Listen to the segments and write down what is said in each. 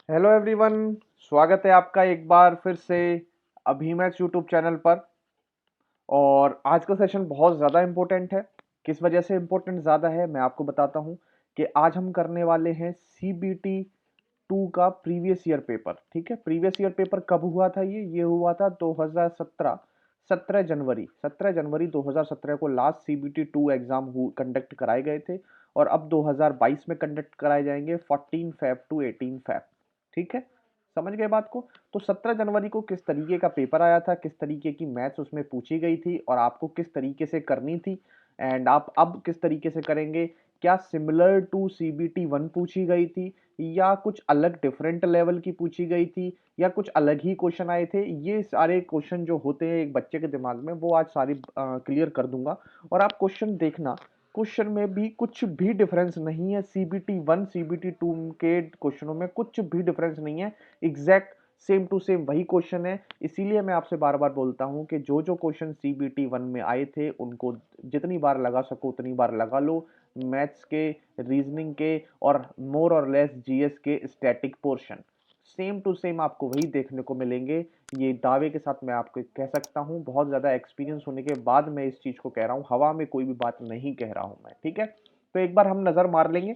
Hello everyone. स्वागत है आपका एक बार फिर से अभिमैच यूट्यूब चैनल पर। और आज का सेशन बहुत ज़्यादा इम्पोर्टेंट है। किस वजह से इम्पोर्टेंट ज़्यादा है मैं आपको बताता हूँ कि आज हम करने वाले हैं सीबीटी 2 का प्रीवियस ईयर पेपर। ठीक है, प्रीवियस ईयर पेपर कब हुआ था? ये हुआ था 2017, 17 जनवरी 2017 को लास्ट सीबीटी 2 एग्जाम कंडक्ट कराए गए थे। और अब 2022 में कंडक्ट कराए जाएंगे 14 फेब टू 18 फेब। ठीक है, समझ गए बात को? तो 17 जनवरी को किस तरीके का पेपर आया था, किस तरीके की मैथ्स उसमें पूछी गई थी और आपको किस तरीके से करनी थी, एंड आप अब किस तरीके से करेंगे। क्या सिमिलर टू सीबीटी 1 पूछी गई थी या कुछ अलग डिफरेंट लेवल की पूछी गई थी या कुछ अलग ही क्वेश्चन आए थे, ये सारे क्वेश्चन जो होते हैं एक बच्चे के दिमाग में वो आज सारी क्लियर कर दूंगा। और आप क्वेश्चन देखना, क्वेश्चन में भी कुछ भी डिफरेंस नहीं है। सीबीटी 1 सीबीटी 2 के क्वेश्चनों में कुछ भी डिफरेंस नहीं है। एग्जैक्ट सेम टू सेम वही क्वेश्चन है। इसीलिए मैं आपसे बार बार बोलता हूं कि जो जो क्वेश्चन सीबीटी 1 में आए थे उनको जितनी बार लगा सको उतनी बार लगा लो। मैथ्स के, रीजनिंग के और मोर और लेस जीएस के static portion same to same आपको वही देखने को मिलेंगे। ये दावे के साथ मैं आपको कह सकता हूँ, बहुत ज़्यादा एक्सपीरियंस होने के बाद मैं इस चीज़ को कह रहा हूँ, हवा में कोई भी बात नहीं कह रहा हूँ मैं। ठीक है, तो एक बार हम नज़र मार लेंगे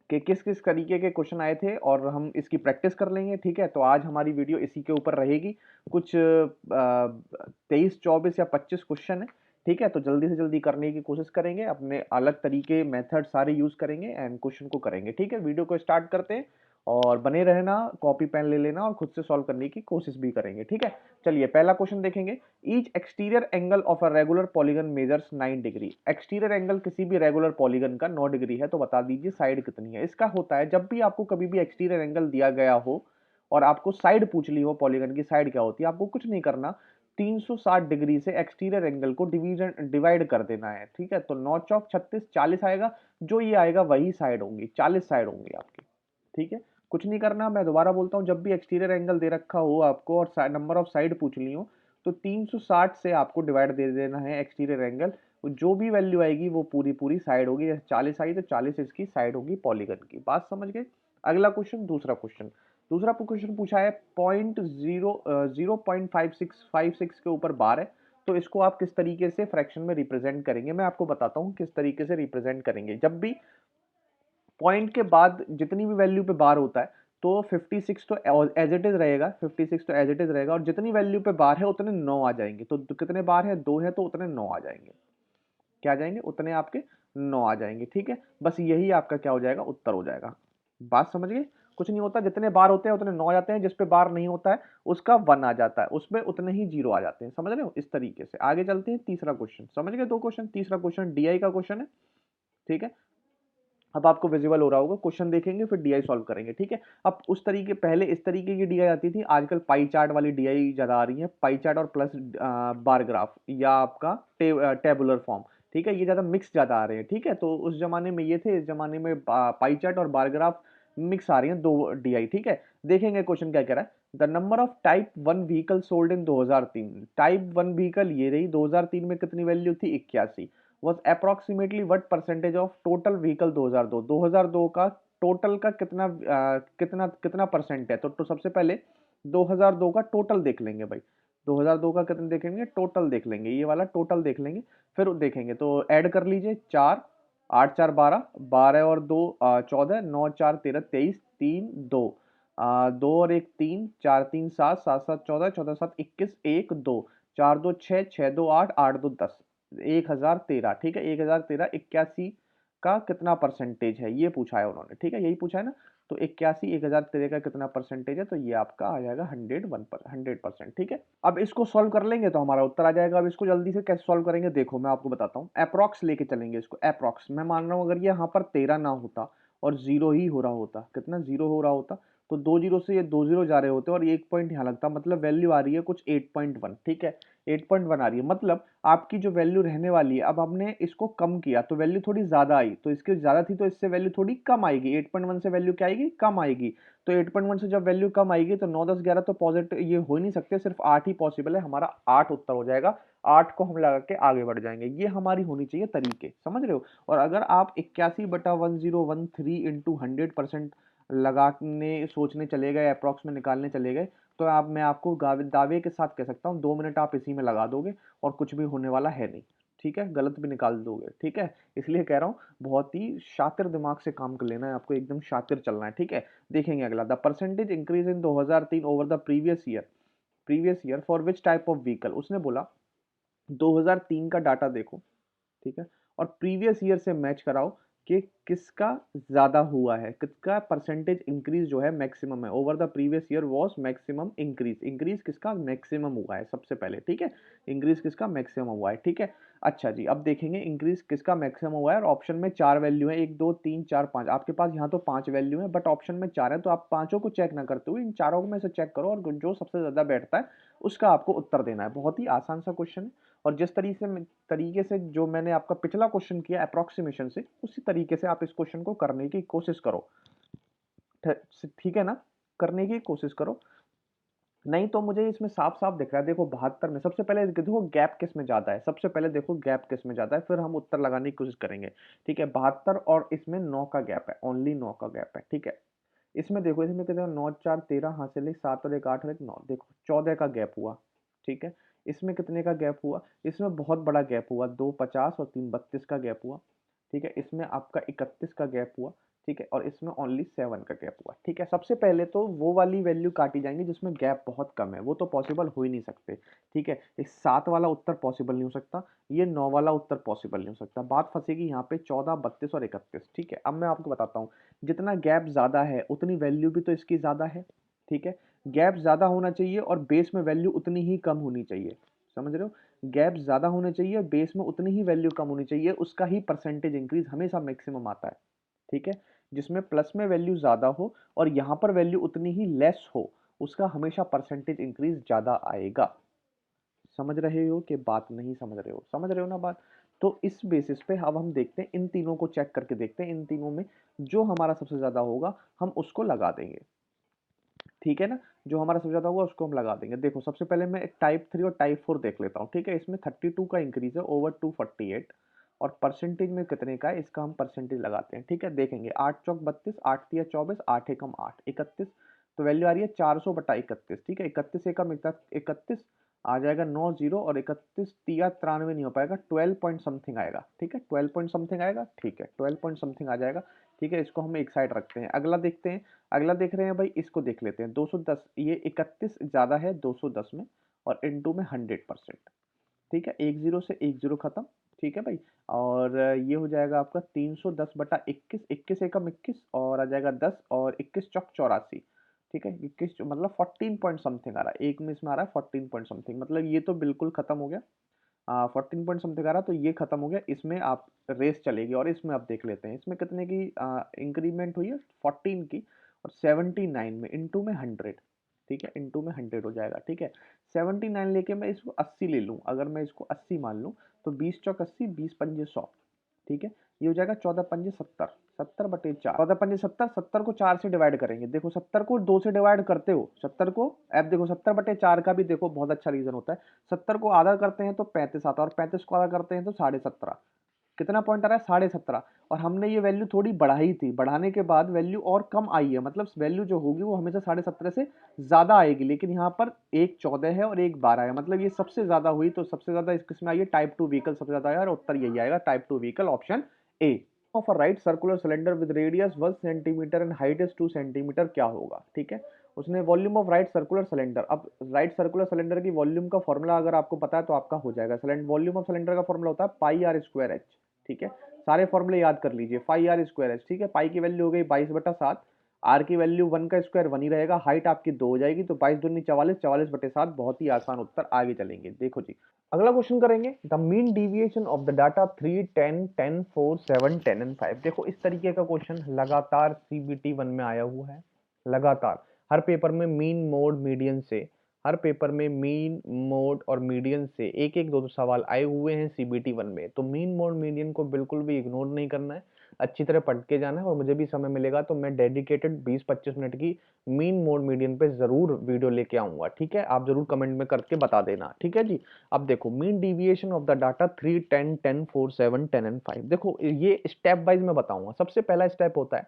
कि किस किस तरीके के क्वेश्चन आए थे और हम इसकी प्रैक्टिस कर लेंगे। ठीक है, तो आज हमारी वीडियो इसी के ऊपर रहेगी। कुछ 23, 24 या 25 क्वेश्चन है। ठीक है, तो जल्दी से जल्दी करने की कोशिश करेंगे, अपने अलग तरीके मेथड सारे यूज करेंगे एंड क्वेश्चन को करेंगे। ठीक है, वीडियो को स्टार्ट करते हैं और बने रहना, कॉपी पेन ले लेना और खुद से सॉल्व करने की कोशिश भी करेंगे। ठीक है, चलिए पहला क्वेश्चन देखेंगे। Each exterior angle of a regular polygon measures 9 degree. Exterior angle किसी भी रेगुलर पॉलीगन का 9 डिग्री है, तो बता दीजिए साइड कितनी है। इसका होता है जब भी आपको कभी भी एक्सटीरियर एंगल दिया गया हो और आपको साइड पूछ ली हो, पॉलीगन की साइड क्या होती है, आपको कुछ नहीं करना, 360 डिग्री से एक्सटीरियर एंगल को डिवाइड कर देना है। ठीक है, तो 9 चौक 36, 40 आएगा। जो ये आएगा वही साइड होंगी, 40 साइड होंगी आपकी। ठीक है, कुछ नहीं करना। मैं दोबारा बोलता हूं, जब भी एक्सटीरियर एंगल दे रखा हो आपको और नंबर ऑफ साइड पूछ ली हो, तो 360 से आपको डिवाइड दे देना है एक्सटीरियर एंगल। जो भी वैल्यू आएगी वो पूरी पूरी साइड होगी। जैसे 40 आई तो 40 इसकी साइड होगी पॉलीगन की। बात समझ गए? अगला क्वेश्चन, दूसरा क्वेश्चन पूछा है पॉइंट जीरो 0.5656 के ऊपर बार है। तो इसको आप किस तरीके से फ्रैक्शन में रिप्रेजेंट करेंगे, मैं आपको बताता हूं किस तरीके से रिप्रेजेंट करेंगे। जब भी पॉइंट के बाद जितनी भी वैल्यू पे बार होता है तो 56 तो एज इट इज रहेगा, 56 तो एज इट इज रहेगा और जितनी वैल्यू पे बार है उतने 9 आ जाएंगे। तो कितने बार है? 2 है, तो उतने 9 आ जाएंगे। क्या आ जाएंगे? उतने आपके 9 आ जाएंगे। ठीक है, बस यही आपका क्या हो जाएगा? उत्तर हो जाएगा। बात समझ गए? कुछ नहीं होता, जितने बार होते हैं उतने 9 आ जाते हैं, जिस पे बार नहीं होता है उसका 1 आ जाता है, उसमें उतने ही 0 आ जाते हैं। समझ रहे हो? इस तरीके से आगे चलते हैं। तीसरा क्वेश्चन समझ गए? दो क्वेश्चन, तीसरा क्वेश्चन डीआई का क्वेश्चन है। ठीक है, अब आपको विजिबल हो रहा होगा, क्वेश्चन देखेंगे फिर डीआई सॉल्व करेंगे। ठीक है, अब उस तरीके, पहले इस तरीके की डीआई आती थी, आजकल पाई चार्ट वाली डीआई ज्यादा आ रही है। पाई चार्ट और प्लस बार ग्राफ या आपका टेबुलर फॉर्म। ठीक है, ये ज्यादा मिक्स ज्यादा आ रहे हैं। ठीक है, तो उस जमाने में ये थे, इस जमाने में पाई चार्ट और बार ग्राफ मिक्स आ रही हैं दो डीआई। ठीक है, देखेंगे क्वेश्चन क्या कह रहा है। The number of type 1 vehicle sold in 2003। Type 1 vehicle ये रही, 2003 में कितनी वैल्यू थी? 81। was approximately what percentage of total vehicle 2002 का टोटल का कितना परसेंट है? तो सबसे पहले 2002 का टोटल देख लेंगे भाई। 2002 का कितना देखेंगे? टोटल देख लेंगे, ये वाला टोटल देख लेंगे। फिर देखेंगे तो ऐड कर लीजिए, 4 8 4 12, 12 और 2 14, 9 4 13 23, 3 2, 2 और 1 3, 4 3 7, 7 7 14, 14 7 21, 1 2, 4 2 6, 6 2 8, 8 2 10, 1013। ठीक है, 1013 81 का कितना परसेंटेज है ये पूछा है उन्होंने। ठीक है, यही पूछा है ना। तो 81 1013 का कितना परसेंटेज है? तो ये आपका आ जाएगा 101%। ठीक है, अब इसको सॉल्व कर लेंगे तो हमारा उत्तर आ जाएगा। अब इसको जल्दी से कैसे सॉल्व करेंगे देखो, मैं आपको बताता हूँ। अप्रॉक्स लेके चलेंगे इसको, अप्रॉक्स। मैं मान रहा हूँ अगर ये यहाँ पर 13 ना होता और 0 ही हो रहा होता, कितना 0 हो रहा होता, तो 2 जीरो से ये 2 जीरो जा रहे होते और 1 पॉइंट यहाँ लगता, मतलब वैल्यू आ रही है कुछ 8.1। ठीक है, 8.1 आ रही है, मतलब आपकी जो वैल्यू रहने वाली है, अब हमने इसको कम किया तो वैल्यू थोड़ी ज्यादा आई, तो इसकी ज्यादा थी तो इससे वैल्यू थोड़ी कम आएगी। 8.1 से वैल्यू क्या आएगी? कम आएगी। तो 8.1 से जब वैल्यू कम आएगी तो 9 10 11 तो पॉजिटिव ये हो ही नहीं सकते, सिर्फ 8 ही पॉसिबल है। हमारा 8 उत्तर हो जाएगा। 8 को हम लगा के आगे बढ़ जाएंगे। ये हमारी होनी चाहिए तरीके, समझ रहे हो? और अगर आप 81/1013 इंटू 100% लगाने सोचने चले गए, अप्रॉक्स में निकालने चले गए, तो मैं आपको दावे के साथ कह सकता हूँ 2 मिनट आप इसी में लगा दोगे और कुछ भी होने वाला है नहीं। ठीक है, गलत भी निकाल दोगे। ठीक है, इसलिए कह रहा हूँ बहुत ही शातिर दिमाग से काम कर लेना है आपको, एकदम शातिर चलना है। ठीक है, देखेंगे अगला, the percentage increase in 2003 over the previous year for which type of vehicle. उसने बोला 2003 का डाटा देखो, ठीक है, और प्रीवियस ईयर से मैच कराओ कि किसका ज्यादा हुआ है, किसका परसेंटेज इंक्रीज जो है मैक्सिमम है। Over the previous year was maximum increase, increase किसका मैक्सिमम हुआ है सबसे पहले। ठीक है, इंक्रीज किसका मैक्सिमम हुआ है। ठीक है, अच्छा जी, अब देखेंगे इंक्रीज किसका मैक्सिमम हुआ है। और ऑप्शन में 4 वैल्यू है, 1 2 3 4 5, आपके पास यहाँ तो 5 वैल्यू है, बट ऑप्शन में 4 है, तो आप पांचों को चेक ना करते हुए इन चारों में से चेक करो और जो सबसे ज्यादा बैठता है उसका आपको उत्तर देना है। बहुत ही आसान सा क्वेश्चन है, और जिस तरीके से जो मैंने आपका पिछला क्वेश्चन किया अप्रोक्सीमेशन से, उसी तरीके से आप इस क्वेश्चन को करने की कोशिश करो। ठीक है ना, करने की कोशिश करो। नहीं तो मुझे इसमें साफ साफ दिख रहा है, देखो 72 में सबसे पहले देखो गैप किस में ज्यादा है, सबसे पहले देखो गैप किस में ज्यादा है, फिर हम उत्तर लगाने की कोशिश करेंगे। ठीक है, 72 और इसमें 9 का गैप है, ओनली 9 का गैप है। ठीक है, इसमें देखो, इसमें कितने 9 4 13 हासिल 7 और 1 8 और 1 9, देखो 14 का गैप हुआ। ठीक है, इसमें कितने का गैप हुआ, इसमें बहुत बड़ा गैप हुआ, 2 50 और 3 32 का गैप हुआ। ठीक है, इसमें आपका 31 का गैप हुआ। ठीक है, और इसमें ओनली 7 का गैप हुआ। ठीक है, सबसे पहले तो वो वाली वैल्यू काटी जाएंगी जिसमें गैप बहुत कम है, वो तो पॉसिबल हो ही नहीं सकते। ठीक है, इस 7 वाला उत्तर पॉसिबल नहीं हो सकता, ये 9 वाला उत्तर पॉसिबल नहीं हो सकता। बात फंसेगी यहाँ पे 14 32 और 31। ठीक है, अब मैं आपको बताता हूँ, जितना गैप ज्यादा है उतनी वैल्यू भी तो इसकी ज्यादा है। ठीक है, गैप ज्यादा होना चाहिए और बेस में वैल्यू उतनी ही कम होनी चाहिए, समझ रहे हो। गैप ज्यादा होना चाहिए, बेस में उतनी ही वैल्यू कम होनी चाहिए, उसका ही परसेंटेज इंक्रीज हमेशा मैक्सिमम आता है। ठीक है, जिसमें प्लस में वैल्यू ज्यादा हो और यहाँ पर वैल्यू उतनी ही लेस हो, उसका हमेशा परसेंटेज इंक्रीज ज्यादा आएगा। समझ रहे हो कि बात नहीं समझ रहे हो, समझ रहे हो ना बात। तो इस बेसिस पे अब हम देखते हैं, इन तीनों को चेक करके देखते हैं, इन तीनों में जो हमारा सबसे ज्यादा होगा हम उसको लगा देंगे। ठीक है ना, जो हमारा सबसे ज्यादा होगा उसको हम लगा देंगे। देखो सबसे पहले मैं टाइप 3 और टाइप 4 देख लेता हूँ। ठीक है, इसमें 32 का इंक्रीज है ओवर 248, और परसेंटेज में कितने का है इसका हम परसेंटेज लगाते हैं। ठीक है, देखेंगे 8 चौक 32, 8 तिया 24, 8 एकम 8 31, तो वैल्यू आ रही है 400 बटा 31। ठीक है, 31 एकम 31 आ जाएगा 9 जीरो, और 31 तिया 93 नहीं हो पाएगा, 12 पॉइंट समथिंग आएगा। ठीक है, 12 पॉइंट समथिंग आएगा। ठीक है, 12 पॉइंट समथिंग आ जाएगा। ठीक है, इसको हम एक साइड रखते हैं, अगला देखते हैं। अगला देख रहे हैं भाई, इसको देख लेते हैं 210, ये 31 ज्यादा है 210 में, और इनटू में 100%। ठीक है, 1 जीरो से 1 जीरो खत्म। ठीक है भाई, और ये हो जाएगा आपका 310 बटा 21, 21 एकम 21, और आ जाएगा 10, और 21 चौक 84। ठीक है, 21 मतलब 14 पॉइंट समथिंग आ रहा है, एक में इसमें आ रहा है 14 पॉइंट समथिंग, मतलब ये तो बिल्कुल खत्म हो गया। 14 पॉइंट समथिंग आ रहा, तो ये खत्म हो गया, इसमें आप रेस चलेगी। और इसमें आप देख लेते हैं इसमें कितने की इंक्रीमेंट हुई है, 14 की, और 79 में इंटू में 100। ठीक है, इंटू में 100 हो जाएगा। ठीक है, 79 लेके मैं इसको 80 ले लूँ, अगर मैं इसको 80 मान लूँ, तो 20 चौक 80, 20 पंजे 100। ठीक है, ये हो जाएगा 14 पंजे 70, 70 बटे 4, 14 पंजे 70, 70 को 4 से डिवाइड करेंगे। देखो 70 को 2 से डिवाइड करते हो, 70 को, अब देखो 70 बटे 4 का भी देखो बहुत अच्छा रीजन होता है। 70 को आधा करते हैं तो 35 आता है, और 35 को आधा करते हैं तो 17.5। कितना पॉइंट आ रहा है, 17.5। और हमने ये वैल्यू थोड़ी बढ़ाई थी, बढ़ाने के बाद वैल्यू और कम आई है, मतलब वैल्यू जो होगी वो हमेशा 17.5 से ज्यादा आएगी, लेकिन यहाँ पर एक 14 है और एक 12 है, मतलब ये सबसे ज्यादा हुई, तो सबसे ज्यादा किसमें आई है, टाइप 2 व्हीकल सबसे ज्यादा आया, और उत्तर यही आएगा, type 2 vehicle, option A. Of a right circular cylinder with radius 1 centimetre and height is 2 centimetre, क्या होगा। ठीक है, उसने volume of right circular cylinder, अब राइट सर्कुलर सिलेंडर की वॉल्यूम का फॉर्मूला अगर आपको पता है तो आपका हो जाएगा। वॉल्यूम ऑफ सिलेंडर का फॉर्मूला होता है पाई आर स्क्वायर एच। ठीक है, सारे फॉर्मूले याद कर लीजिए, पाई आर स्क्वायर एच। ठीक है, पाई की वैल्यू हो गई 22/7, आर की वैल्यू 1 का स्क्वायर 1 ही रहेगा, हाइट आपकी 2 हो जाएगी, तो 22 दूनी 44, 44/7, बहुत ही आसान उत्तर। आगे चलेंगे, देखो जी अगला क्वेश्चन करेंगे, the mean deviation of the data 3 10 10 4 7 10 and 5। देखो इस तरीके का क्वेश्चन लगातार सीबीटी 1 में आया हुआ है, लगातार हर पेपर में मीन मोड मीडियन से, हर पेपर में मीन मोड और मीडियन से एक एक दो दो सवाल आए हुए हैं सीबीटी 1 में। तो मीन मोड मीडियन को बिल्कुल भी इग्नोर नहीं करना है, अच्छी तरह पढ़ के जाना है, और मुझे भी समय मिलेगा तो मैं डेडिकेटेड 20-25 मिनट की मीन मोड मीडियन पे जरूर वीडियो लेके आऊंगा। ठीक है, आप जरूर कमेंट में करके बता देना। ठीक है जी, अब देखो mean deviation of the data 3 10 10 4 7 10 and 5। देखो ये स्टेप वाइज मैं बताऊंगा। सबसे पहला स्टेप होता है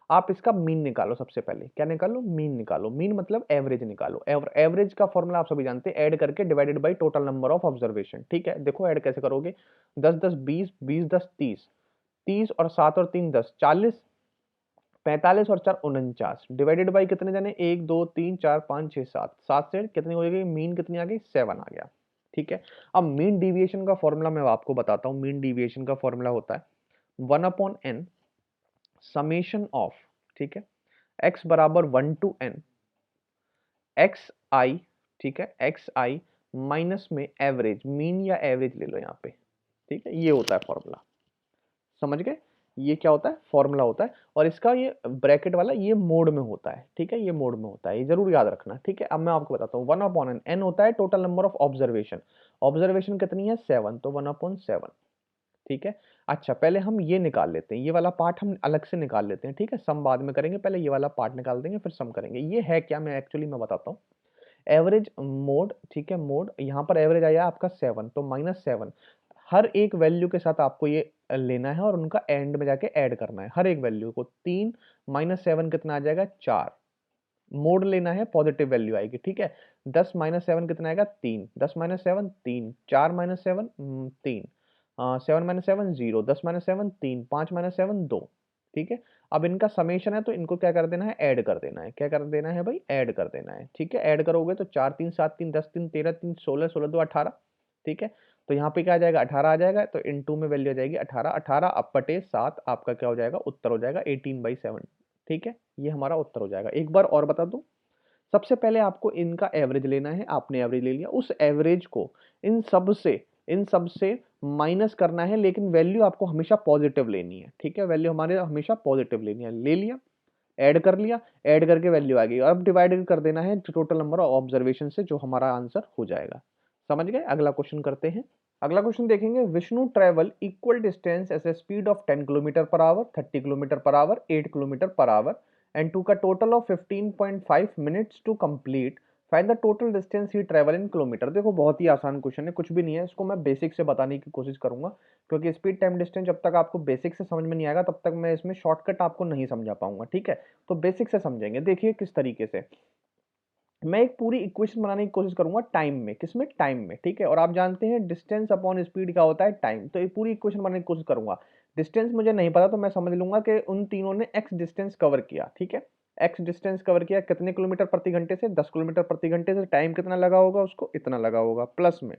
आप इसका मीन निकालो। सबसे पहले क्या निकालो? मीन निकालो। मीन मतलब एवरेज निकालो। एवरेज का फॉर्मूला आप सभी जानते हैं, ऐड करके divided by total number of observation. ठीक है, देखो ऐड कैसे करोगे, 10 10 20, 20 10 30, 30 और 7 और 3 10, 40, 45 और 4 49, डिवाइडेड बाई कितने जाने, 1 2 3 4 5 6 7, 7 से कितनी हो गई, मीन कितनी आ गई, 7 आ गया। ठीक है, अब मीन डिविएशन का फॉर्मूला मैं आपको बताता हूं। मीन डिविएशन का फॉर्मूला होता है 1/n समेशन ऑफ, ठीक है, x बराबर 1 to n एक्स आई, ठीक है, एक्स आई माइनस में एवरेज, मीन या एवरेज ले लो यहाँ पे। ठीक है, ये होता है फॉर्मूला, समझ गए? ये क्या होता है, फॉर्मूला होता है। और इसका ये ब्रैकेट वाला ये मोड में होता है। ठीक है, ये मोड में होता है, ये जरूर याद रखना। ठीक है, अब मैं आपको बताता हूँ, 1/n, n होता है total number of observation. Observation कितनी है, 7, तो 1/7। ठीक है, अच्छा पहले हम ये निकाल लेते हैं, ये वाला पार्ट हम अलग से निकाल लेते हैं। ठीक है, सम बाद में करेंगे, पहले ये वाला पार्ट निकाल देंगे फिर सम करेंगे। ये है क्या, मैं एक्चुअली मैं बताता हूँ। एवरेज मोड, ठीक है, मोड यहाँ पर एवरेज आया आपका 7, तो -7 हर एक वैल्यू के साथ आपको ये लेना है और उनका एंड में जाके ऐड करना है हर एक वैल्यू को। 3 -7 कितना आ जाएगा, 4। मोड लेना है, पॉजिटिव वैल्यू आएगी। ठीक है, 10 -7 कितना आएगा, 3, 10 -7 3, 4 -7 3, 7 -7 0, 10 -7 3, 5 -7 2। ठीक है, अब इनका समेशन है तो इनको क्या कर देना है, ऐड कर देना है। क्या कर देना है भाई, ऐड कर देना है। ठीक है, ऐड करोगे तो 4 3 7 3 10 3 13 3 16, 16 2 18। ठीक है, तो यहाँ पे क्या आ जाएगा, 18 आ जाएगा, तो इन टू में वैल्यू आ जाएगी 18, 18 अब बटे 7 आपका क्या हो जाएगा, उत्तर हो जाएगा 18/7। ठीक है, ये हमारा उत्तर हो जाएगा। एक बार और बता दूं, सबसे पहले आपको इनका एवरेज लेना है, आपने एवरेज ले लिया, उस एवरेज को इन सब से माइनस करना है, लेकिन वैल्यू आपको हमेशा पॉजिटिव लेनी है। ठीक है, वैल्यू हमारे हमेशा पॉजिटिव लेनी है। ले लिया, ऐड कर लिया, ऐड करके वैल्यू आ गई, अब डिवाइड कर देना है टोटल नंबर ऑफ ऑब्जर्वेशन से, जो हमारा आंसर हो जाएगा। समझ गए? अगला क्वेश्चन करते हैं। अगला क्वेश्चन देखेंगे, Vishnu travel equal distance at a speed of 10 kilometre per hour, 30 kilometre per hour, 8 kilometre per hour and to का total of 15.5 minutes to complete, find the total distance he travel in kilometre. देखो बहुत ही आसान question है, कुछ भी नहीं है, इसको मैं बेसिक से बताने की कोशिश करूंगा, क्योंकि स्पीड टाइम डिस्टेंस जब तक आपको बेसिक से समझ में नहीं आएगा तब तक मैं इसमें शॉर्टकट आपको नहीं समझा पाऊंगा। ठीक है, तो बेसिक से समझेंगे। देखिए किस तरीके से मैं एक पूरी इक्वेशन बनाने की कोशिश करूंगा टाइम में, किसमें, टाइम में। ठीक है, और आप जानते हैं डिस्टेंस अपॉन स्पीड क्या होता है, टाइम। तो ये पूरी इक्वेशन बनाने की कोशिश करूंगा। डिस्टेंस मुझे नहीं पता तो मैं समझ लूंगा कि उन तीनों ने एक्स डिस्टेंस कवर किया। ठीक है, एक्स डिस्टेंस कवर किया कितने किलोमीटर प्रति घंटे से, 10 किलोमीटर प्रति घंटे से, टाइम कितना लगा होगा उसको, इतना लगा होगा। प्लस में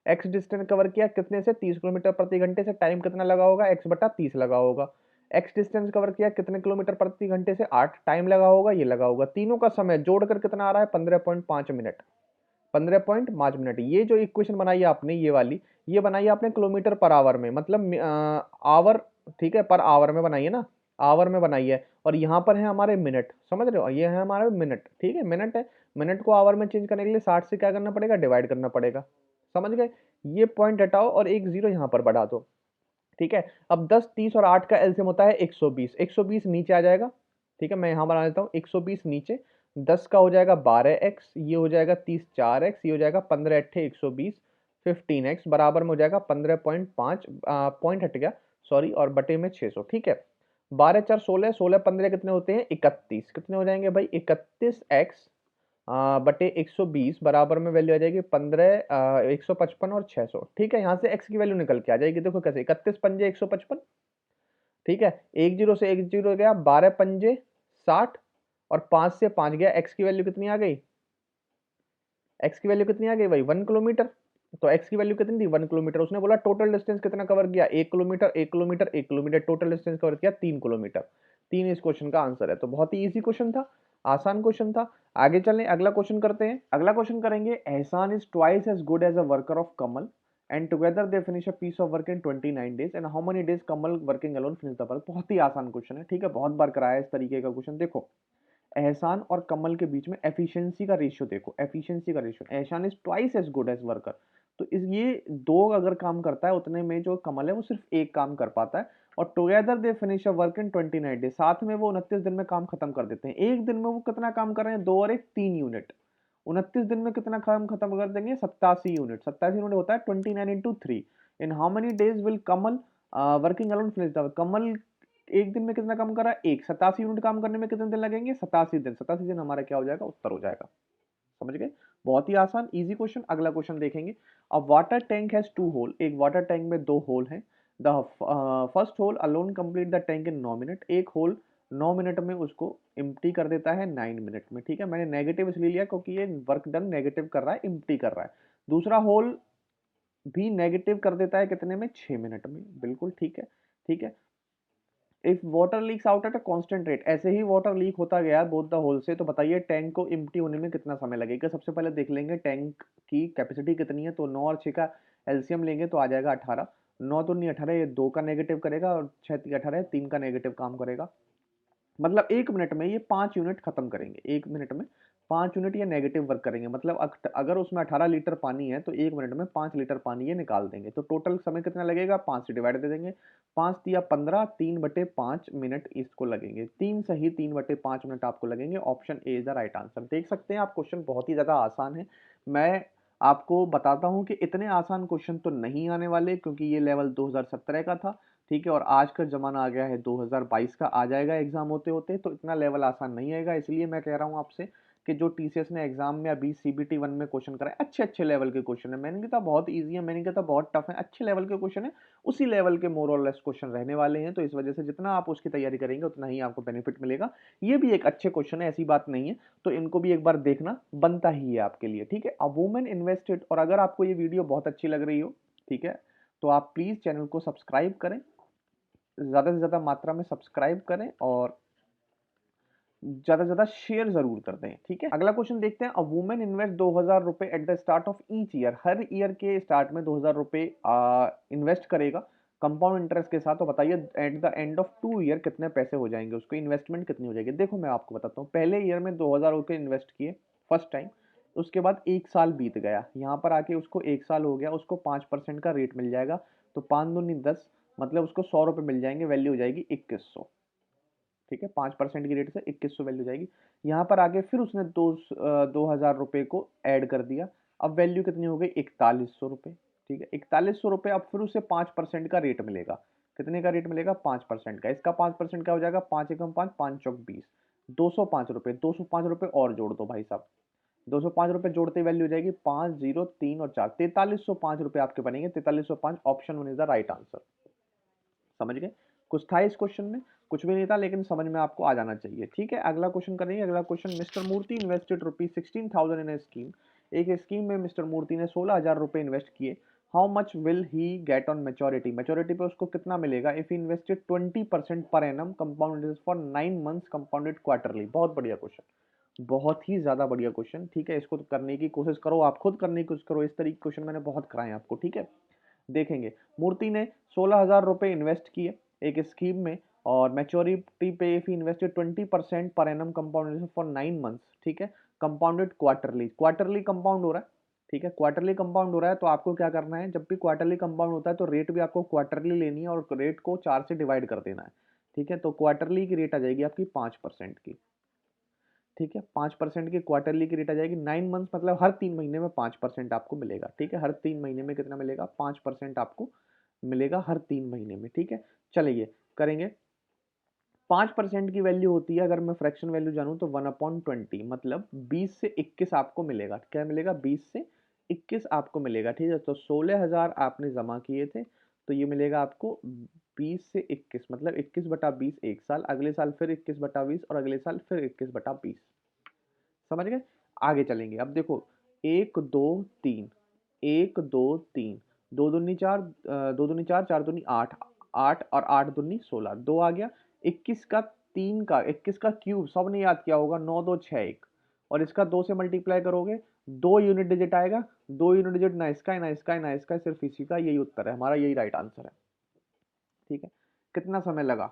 एक्स डिस्टेंस कवर किया कितने से, 30 किलोमीटर प्रति घंटे से, टाइम कितना लगा होगा, एक्स बटा 30 लगा होगा। एक्स डिस्टेंस कवर किया कितने किलोमीटर प्रति घंटे से, 8, टाइम लगा होगा, ये लगा होगा। तीनों का समय जोड़कर कितना आ रहा है, 15.5 मिनट, 15.5 मिनट। ये जो इक्वेशन बनाई है आपने, ये वाली, ये बनाई है आपने किलोमीटर पर आवर में, मतलब आवर। ठीक है, पर आवर में बनाई है ना, आवर में बनाई है। और यहाँ पर है हमारे मिनट, समझ रहे हो, ये है हमारे मिनट। ठीक है, मिनट है, मिनट को आवर में चेंज करने के लिए 60 से क्या करना पड़ेगा, डिवाइड करना पड़ेगा। समझ गए? ये पॉइंट हटाओ और एक जीरो यहाँ पर बढ़ा दो। ठीक है, अब 10 30 और 8 का एलसीएम होता है 120, 120 नीचे आ जाएगा। ठीक है, मैं यहाँ बना देता हूँ 120 नीचे, 10 का हो जाएगा 12x, ये हो जाएगा 30 4x, ये हो जाएगा 15 अट्ठे 120, 15x बराबर में हो जाएगा 15.5, पॉइंट हट गया सॉरी, और बटे में 600। ठीक है, 12 4 16, 16 15 कितने होते हैं, 31, कितने हो जाएंगे भाई, 31x बटे 120 बराबर में वैल्यू आ जाएगी 15, 155 और 600। ठीक है, यहाँ से x की वैल्यू निकल के आ जाएगी, देखो कैसे, 31 पंजे 155। ठीक है, एक जीरो से एक जीरो गया, 12 पंजे 60 और 5 से 5 गया, x की वैल्यू कितनी आ गई, x की वैल्यू कितनी आ गई भाई, 1 किलोमीटर। तो x की वैल्यू कितनी थी, 1 किलोमीटर। उसने बोला टोटल डिस्टेंस कितना कवर किया, 1 kilometre, 1 kilometre, 1 kilometre, total distance cover किया 3 किलोमीटर। 3 इस क्वेश्चन का आंसर है। तो बहुत ही इजी क्वेश्चन था, आसान क्वेश्चन था। आगे चलें, अगला क्वेश्चन करते हैं। अगला क्वेश्चन करेंगे, Ehsan is twice as good as a worker of Kamal and together they finish a piece of work in 29 days and how many days Kamal working alone finish the work. बहुत ही आसान क्वेश्चन है। ठीक है, बहुत बार कराया है इस तरीके का क्वेश्चन। देखो एहसान और कमल के बीच में एफिशिएंसी का रेशियो देखो, एफिशिएंसी का ratio, Ehsan is twice as good as worker. तो इस ये दो अगर काम करता है उतने में जो कमल है वो सिर्फ एक काम कर पाता है। और together they finish a work in 29 days, साथ में वो 29 दिन में काम खत्म कर देते हैं। एक दिन में वो कितना काम कर रहे हैं, 2 और 1 3 यूनिट। 29 दिन में कितना काम खत्म कर देंगे, 87 यूनिट। 87 यूनिट होता है 29 into 3। In how many days will Kamal working alone finish the, Kamal एक दिन में कितना काम कर रहा है, एक। 87 यूनिट काम करने में कितने दिन लगेंगे, 87 दिन। 87 दिन हमारा क्या हो जाएगा, उत्तर हो जाएगा। समझ गए, बहुत ही आसान इजी क्वेश्चन। अगला क्वेश्चन देखेंगे। A water tank has 2 hole, एक वाटर टैंक में 2 होल हैं। The first hole alone complete the tank in 9 minute, एक होल 9 मिनट में उसको एम्प्टी कर देता है 9 मिनट में। ठीक है, मैंने नेगेटिव इसलिए लिया क्योंकि ये वर्क डन नेगेटिव कर रहा है, एम्प्टी कर रहा है। दूसरा होल भी नेगेटिव कर देता है कितने में, 6 मिनट में। बिल्कुल ठीक है। ठीक है, if water leaks out at a constant rate, ऐसे ही वाटर लीक होता गया बोथ द होल से, तो बताइए टैंक को एम्प्टी होने में कितना समय लगेगा। सबसे पहले देख लेंगे टैंक की कैपेसिटी कितनी है, तो 9 और 6 का एलसीएम लेंगे तो आ जाएगा 18। 9 तो नहीं 18, ये 2 का नेगेटिव करेगा, और 6 3 18, 3 का नेगेटिव काम करेगा। मतलब 1 मिनट में ये 5 यूनिट खत्म करेंगे, 1 मिनट में 5 यूनिट ये नेगेटिव वर्क करेंगे। मतलब अगर उसमें 18 लीटर पानी है तो 1 मिनट में 5 लीटर पानी ये निकाल देंगे। तो टोटल समय कितना लगेगा, 5 से डिवाइड दे देंगे, 5 या 15, 3/5 मिनट इसको लगेंगे। 3 सही 3/5 मिनट आपको लगेंगे। Option A is the right answer. देख सकते हैं आप, क्वेश्चन बहुत ही ज्यादा आसान है। मैं आपको बताता हूं कि इतने आसान क्वेश्चन तो नहीं आने वाले, क्योंकि ये लेवल 2017 का था। ठीक है, और आज का जमाना आ गया है 2022 का, आ जाएगा एग्जाम होते होते, तो इतना लेवल आसान नहीं आएगा। इसलिए मैं कह रहा हूँ आपसे कि जो टीसीएस ने एग्जाम में अभी सीबीटी 1 में क्वेश्चन कराए, अच्छे अच्छे लेवल के क्वेश्चन है। मैंने कहा था बहुत इजी है, मैंने कहा था बहुत टफ है, अच्छे लेवल के क्वेश्चन है, उसी लेवल के मोर और लेस क्वेश्चन रहने वाले हैं। तो इस वजह से जितना आप उसकी तैयारी करेंगे उतना ही आपको बेनिफिट मिलेगा। ये भी एक अच्छे क्वेश्चन है, ऐसी बात नहीं है, तो इनको भी एक बार देखना बनता ही है आपके लिए। ठीक है, अ वुमेन इन्वेस्टेड, और अगर आपको ये वीडियो बहुत अच्छी लग रही हो, ठीक है, तो आप प्लीज चैनल को सब्सक्राइब करें, ज्यादा से ज्यादा मात्रा में सब्सक्राइब करें, और ज्यादा से ज्यादा शेयर जरूर कर दें। ठीक है, अगला क्वेश्चन देखते हैं। अ वुमेन इन्वेस्ट 2000 रुपए at the start of each year, her year के स्टार्ट में 2000 रुपए इन्वेस्ट करेगा कंपाउंड इंटरेस्ट के साथ। तो बताइए at the end of 2 year कितने पैसे हो जाएंगे, उसको इन्वेस्टमेंट कितनी हो जाएगी। देखो मैं आपको बताता हूँ, पहले ईयर में 2000 रुपए इन्वेस्ट किए फर्स्ट टाइम, उसके बाद 1 साल बीत गया, यहाँ पर आके उसको 1 साल हो गया, उसको 5% का रेट मिल जाएगा। तो 5 दूनी 10, मतलब उसको 100 रुपए मिल जाएंगे, वैल्यू हो जाएगी 2100। ठीक है, 5% की रेट से 2100 वैल्यू जाएगी। यहाँ पर आगे फिर उसने 2000 रुपए को ऐड कर दिया, अब वैल्यू कितनी हो गई, 4100 रुपए। ठीक है, 4100 रुपए, अब फिर उसे 5% का रेट मिलेगा। कितने का रेट मिलेगा, 5% का। इसका 5% क्या हो जाएगा, 5 एकम 5, 5 चौक 20, 205 रुपए। 205 रुपए और जोड़ दो भाई साहब, 205 रुपए जोड़ते वैल्यू हो जाएगी 5, 0, 3 और 4, 4305 रुपए आपके बनेंगे। 4305, option 1 is the right answer. समझ गए, कुछ था इस क्वेश्चन में, कुछ भी नहीं था, लेकिन समझ में आपको आ जाना चाहिए। ठीक है, अगला क्वेश्चन करेंगे। अगला क्वेश्चन, मिस्टर मूर्ति इन्वेस्टेड ₹16,000 इन ए स्कीम, एक स्कीम में मिस्टर मूर्ति ने 16,000 रुपए इन्वेस्ट किए। How much will he get on maturity, maturity पे उसको कितना मिलेगा। If invested 20% per annum compound interest for 9 months compounded quarterly. बहुत बढ़िया क्वेश्चन, बहुत ही ज्यादा बढ़िया क्वेश्चन। ठीक है, इसको करने की कोशिश करो, आप खुद करने की कोशिश करो, इस तरीके क्वेश्चन मैंने बहुत कराए आपको। ठीक है, देखेंगे, मूर्ति ने 16,000 रुपए इन्वेस्ट किए एक स्कीम में, और मैच्योरिटी पे if invested 20% per annum compound for 9 months. ठीक है, कंपाउंडेड क्वार्टरली, क्वार्टरली कंपाउंड हो रहा है। ठीक है, क्वार्टरली कंपाउंड हो रहा है, तो आपको क्या करना है, जब भी क्वार्टरली कंपाउंड होता है तो रेट भी आपको क्वार्टरली लेनी है, और रेट को 4 से डिवाइड कर देना है। ठीक है, तो क्वार्टरली की रेट आ जाएगी आपकी 5% की। ठीक है, 5% की क्वार्टरली की रेट आ जाएगी। 9 मंथ्स मतलब हर 3 महीने में 5% आपको मिलेगा। ठीक है, हर 3 महीने में कितना मिलेगा, 5% आपको मिलेगा हर 3 महीने में। ठीक है, चलिए करेंगे। 5% की वैल्यू होती है, अगर मैं फ्रैक्शन वैल्यू जानूं तो 1/20, मतलब 20 से 21 आपको मिलेगा। क्या मिलेगा, 20 से 21 आपको मिलेगा। ठीक है, तो 16,000 आपने जमा किए थे, तो ये मिलेगा आपको 20 से 21, मतलब 21/20 एक साल, अगले साल फिर 21/20, और अगले साल फिर 21/20। समझ गए, आगे चलेंगे। अब देखो, 1 2 3, 1 2 3, 2 दूनी 4, 2 दूनी 4, 4 दूनी 8, 8 और 8 दूनी 16, 2 आ गया। 21 का 3 का 21 का क्यूब सबने याद किया होगा, 9 2 6 1, और इसका 2 से मल्टीप्लाई करोगे, 2 यूनिट डिजिट आएगा। 2 यूनिट डिजिट ना इसका है ना इसका है ना इसका है, सिर्फ इसी का, यही उत्तर है हमारा, यही राइट आंसर है। ठीक है, कितना समय लगा,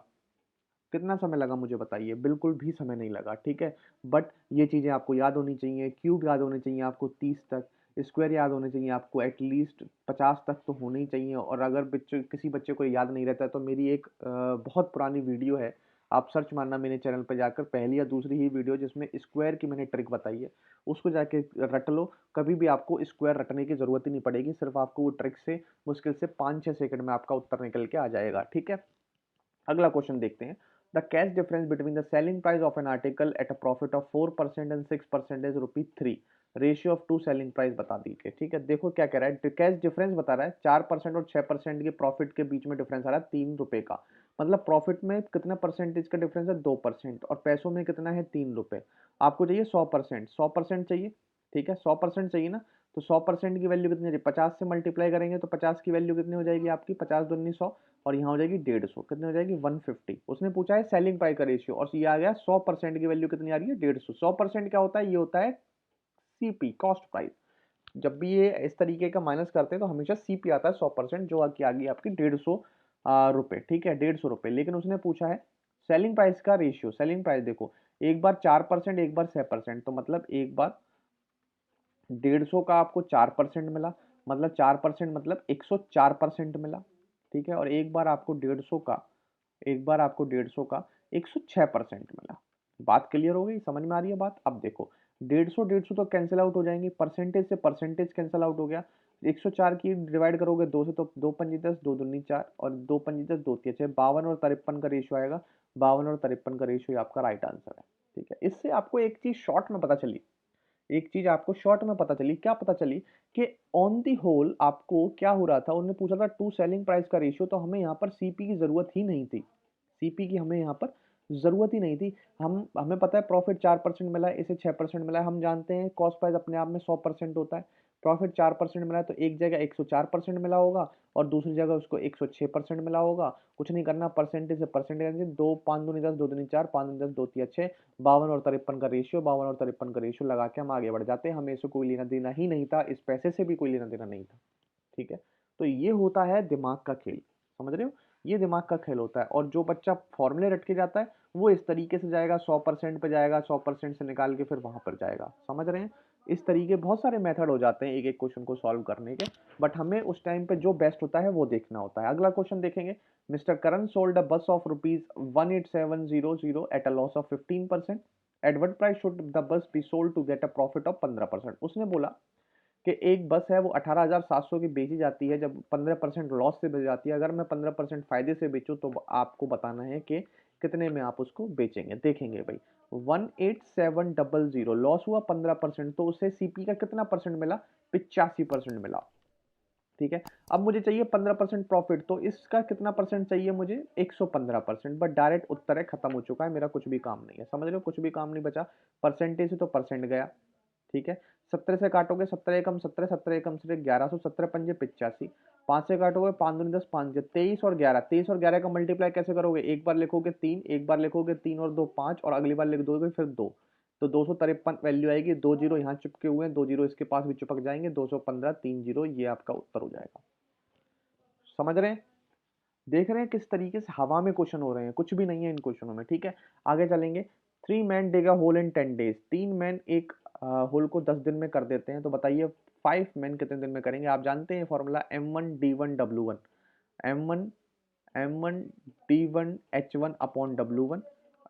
कितना समय लगा मुझे बताइए, बिल्कुल भी समय नहीं लगा। ठीक है, बट ये चीज़ें आपको याद होनी चाहिए, क्यूब याद होने चाहिए आपको 30 तक, स्क्वायर याद होने चाहिए आपको एटलीस्ट 50 तक तो होने ही चाहिए। और अगर बच्चे किसी बच्चे को याद नहीं रहता है तो मेरी एक बहुत पुरानी वीडियो है, आप सर्च मारना मेरे चैनल पर जाकर, पहली या दूसरी ही वीडियो जिसमें स्क्वायर की मैंने ट्रिक बताई है, उसको जाके रट लो। कभी भी आपको स्क्वायर रटने की जरूरत ही नहीं पड़ेगी, सिर्फ आपको वो ट्रिक से मुश्किल से 5-6 सेकंड में आपका उत्तर निकल के आ जाएगा। ठीक है, अगला क्वेश्चन देखते हैं। The cash difference between the selling price of an article at a profit of 4% and 6% is ₹3। Ratio of two selling price बता दीजिए। ठीक है, देखो क्या कह रहा है, कैश डिफरेंस बता रहा है 4% और 6% के प्रॉफिट के बीच में डिफरेंस आ रहा है ₹3 का। मतलब प्रॉफिट में कितना परसेंटेज का डिफरेंस है, 2%, और पैसों में कितना है, ₹3। आपको चाहिए 100%, 100% चाहिए। ठीक है, 100% चाहिए ना, तो 100% की वैल्यू कितनी है, 50 से मल्टीप्लाई करेंगे तो 50 की वैल्यू कितनी हो जाएगी आपकी, 50 दूनी 100, और यहाँ हो जाएगी 150, कितनी हो जाएगी 150। उसने पूछा है सेलिंग प्राइस का रेशियो, और ये आ गया 100% की वैल्यू कितनी आ रही है, 150। 100% क्या होता है, ये होता है सीपी, कॉस्ट प्राइस। जब भी ये इस तरीके का माइनस करते हैं तो हमेशा सीपी आता है 100%, जो आगे आ गई आपकी 150 रुपए। ठीक है, 150 रुपए। लेकिन उसने पूछा है सेलिंग प्राइस का रेशियो। सेलिंग प्राइस देखो, एक बार 4%, एक बार 6%, तो मतलब एक बार 150 का आपको 4% मिला, मतलब 4% मतलब 104% मिला। ठीक है, और एक बार आपको 150 का, एक बार आपको 150 का 106% मिला। बात क्लियर हो गई, समझ में आ रही है बात। अब देखो 150 तो कैंसिल आउट हो जाएंगे, परसेंटेज से परसेंटेज कैंसिल आउट हो गया। 104 की डिवाइड करोगे 2 से तो 2 पंजी 10, 2 दूनी 4, और 2 पंजी 10, 2 तीन 6, 52 और 53 का रेशियो आएगा। 52 और 53 का रेशियो आपका राइट आंसर है। ठीक है, इससे आपको एक चीज शॉर्ट में पता चली, एक चीज आपको शॉर्ट में पता चली, क्या पता चली कि ऑन दी होल आपको क्या हो रहा था, उन्होंने पूछा था टू सेलिंग प्राइस का रेशियो, तो हमें यहाँ पर सीपी की जरूरत ही नहीं थी। सीपी की हमें यहाँ पर जरूरत ही नहीं थी। हमें पता है प्रॉफिट 4% मिला है, इसे 6% मिला है। हम जानते हैं कॉस्ट प्राइस अपने आप में 100% होता है। प्रॉफिट 4% मिला है तो एक जगह 104% मिला होगा, और दूसरी जगह उसको 106% मिला होगा। कुछ नहीं करना, परसेंटेज से परसेंटेज, 2 5 दूनी 10, 2 दूनी 4, 5 दूनी 10, 2 तिया 6, 52 और 53 का रेशियो, 52 और 53 का रेशियो लगा के हम आगे बढ़ जाते हैं। हमें इससे कोई लेना देना ही नहीं था, इस पैसे से भी कोई लेना देना नहीं था। ठीक है, तो ये होता है दिमाग का खेल, समझ रहे हो, ये दिमाग का खेल होता है। और जो बच्चा फॉर्मूले रट के जाता है वो इस तरीके से जाएगा, 100% पे जाएगा, 100% से निकाल के फिर वहां पर जाएगा, समझ रहे हैं। इस तरीके बहुत सारे मेथड हो जाते हैं एक एक क्वेश्चन को सॉल्व करने के, बट हमें उस टाइम पे जो बेस्ट होता है वो देखना होता है। अगला क्वेश्चन देखेंगे। Mister Karan sold a bus of ₹18700 at a loss of 15%। At what price should the bus be sold to get a profit of 15%। उसने बोला कि एक बस है वो 18,700 की बेची जाती है, जब 15% लॉस से बेच जाती है। अगर मैं 15% फायदे से बेचूं तो आपको बताना है कि कितने में आप उसको बेचेंगे। देखेंगे भाई, 18700 लॉस हुआ 15%, तो उसे सीपी का कितना परसेंट मिला, 85% मिला। ठीक है, अब मुझे चाहिए 15% प्रॉफिट, तो इसका कितना परसेंट चाहिए मुझे, 115%। बट डायरेक्ट उत्तर है, खत्म हो चुका है, मेरा कुछ भी काम नहीं है, समझ रहे हो, कुछ भी काम नहीं बचा। परसेंटेज से तो परसेंट गया। ठीक है, 17 से काटोगे, 17 एकम 17, 17 एकम से 1100, 17 पंजे 85, 5 से काटोगे 5 दूनी 10, 5 23 और 11, 23 और 11 का मल्टीप्लाई कैसे करोगे, एक बार लिखोगे 3, एक बार लिखोगे 3 और 2 5, और अगली बार लिख दोगे फिर 2, तो 253 वैल्यू आएगी। 2 जीरो यहाँ चिपके हुए हैं, 2 जीरो इसके पास भी चिपक जाएंगे, 215, 3 जीरो, ये आपका उत्तर हो जाएगा। समझ रहे हैं, देख रहे हैं किस तरीके से हवा में क्वेश्चन हो रहे हैं, कुछ भी नहीं है इन क्वेश्चनों में। ठीक है, आगे चलेंगे। 3 man dig a hole in 10 days. 3 man एक होल को 10 दिन में कर देते हैं, तो बताइए 5 मैन कितने दिन में करेंगे। आप जानते हैं formula M1D1W1, M1 M1D1H1 upon W1,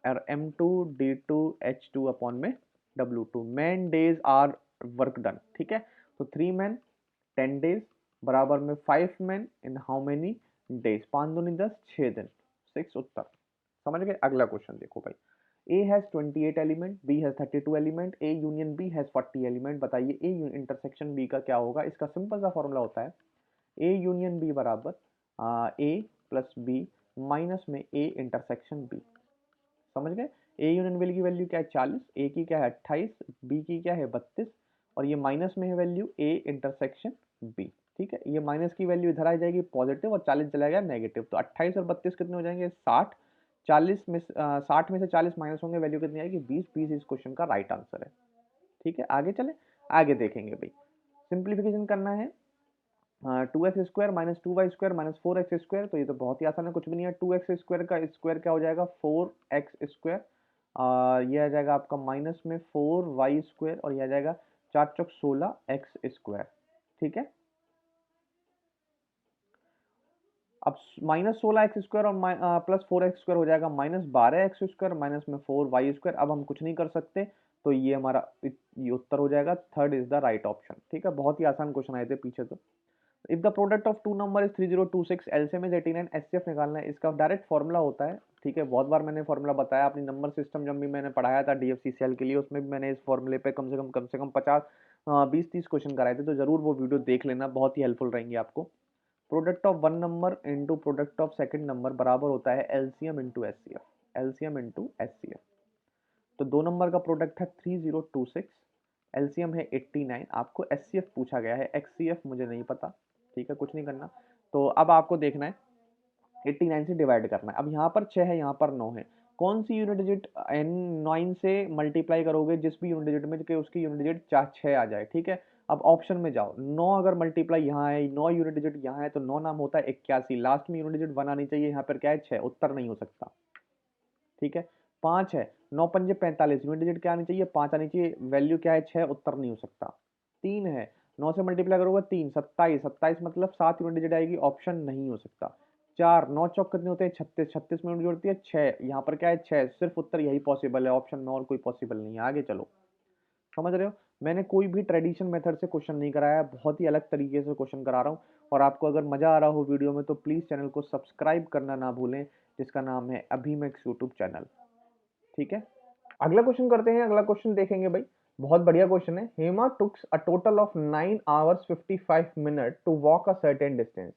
और M2D2H2 अपॉन में W2। Man days are work done. ठीक है, तो 3 मैन 10 डेज बराबर में 5 man in how many days, 5 दूनी 10, 6 दिन, 6 उत्तर। समझ गए। अगला क्वेश्चन देखो भाई, A has 28 element, B has 32 element, A union B has 40 element. बताइए A इंटरसेक्शन B का क्या होगा। इसका सिंपल सा फॉर्मूला होता है A यूनियन B बराबर A प्लस B माइनस में A इंटरसेक्शन B। समझ गए। A यूनियन B की वैल्यू क्या है, 40, A की क्या है 28, B की क्या है 32, और ये माइनस में है वैल्यू A इंटरसेक्शन B। ठीक है, ये माइनस की वैल्यू इधर आ जाएगी पॉजिटिव, और 40 चला गया नेगेटिव, तो 28 और 32 कितने हो जाएंगे, 60। 60 में से 40 माइनस होंगे, वैल्यू कितनी आएगी, 20। 20 इस क्वेश्चन का राइट आंसर है। ठीक है, आगे चले, आगे देखेंगे भाई। सिंप्लीफिकेशन करना है। 2x² minus 2y² minus 4x², तो ये तो बहुत ही आसान है, कुछ भी नहीं है। 2x² का स्क्वायर क्या हो जाएगा, 4x², ये आ जाएगा आपका माइनस में 4y², और ये आ जाएगा 4 चौक 16x²। ठीक है, अब -16x² और प्लस 4x² हो जाएगा -12x² माइनस में 4y²। अब हम कुछ नहीं कर सकते, तो ये हमारा ये उत्तर हो जाएगा। Third is the right option. ठीक है, बहुत ही आसान क्वेश्चन आए थे पीछे तो। If the product of two number is 3026, LCM is 89, HCF निकालना है। इसका डायरेक्ट फॉर्मूला होता है, ठीक है, बहुत बार मैंने फॉर्मूला बताया अपनी नंबर सिस्टम जब भी मैंने पढ़ाया था डीएफसीसीएल के लिए, उसमें भी मैंने इस फॉर्मूले पे कम से कम 50 20 30 क्वेश्चन कराए थे, तो जरूर वो वीडियो देख लेना, बहुत ही हेल्पफुल रहेंगी आपको। Product of one number into product of second number बराबर होता है LCM into HCF, LCM into HCF. तो दो नंबर का प्रोडक्ट है 3026, एलसीएम है 89, आपको एचसीएफ पूछा गया है, एक्ससीएफ मुझे नहीं पता, ठीक है, कुछ नहीं करना। तो अब आपको देखना है 89 से डिवाइड करना है। अब यहाँ पर 6 है, यहाँ पर 9 है, कौन सी यूनिट डिजिट एन 9 से मल्टीप्लाई करोगे जिस भी यूनिट डिजिट में कि उसकी यूनिट डिजिट 6 आ जाए, ठीक है। अब ऑप्शन में जाओ, 9 अगर मल्टीप्लाई यहाँ है, 9 यूनिट डिजिट यहाँ है, तो 9 नाम होता है 81, लास्ट में यूनिट डिजिट 1 आनी चाहिए, यहाँ पर क्या है 6, उत्तर नहीं हो सकता, ठीक है। 5 है, 9 पंजे 45, यूनिट डिजिट क्या आनी चाहिए 5 आनी चाहिए, वैल्यू क्या है 6, उत्तर नहीं हो सकता। 3 है, 9 से मल्टीप्लाई करोगे 3, 27, 27 मतलब 7 यूनिट डिजिट आएगी, ऑप्शन नहीं हो सकता। 4, 9 चौक कितने होते हैं 36, 36 में यूनिट जोड़ती है 6, यहाँ पर क्या है 6, सिर्फ उत्तर यही पॉसिबल है, ऑप्शन में और कोई पॉसिबल नहीं है। आगे चलो, समझ रहे हो, मैंने कोई भी ट्रेडिशन मेथड से क्वेश्चन नहीं कराया, बहुत ही अलग तरीके से क्वेश्चन करा रहा हूँ। और आपको अगर मजा आ रहा हो वीडियो में तो प्लीज चैनल को सब्सक्राइब करना ना भूलें, जिसका नाम है अभिमेक्स यूट्यूब चैनल, ठीक है। अगला क्वेश्चन करते हैं, अगला क्वेश्चन देखेंगे भाई, बहुत बढ़िया क्वेश्चन है। Hema took a total of 9 hours 55 minute to walk a certain distance,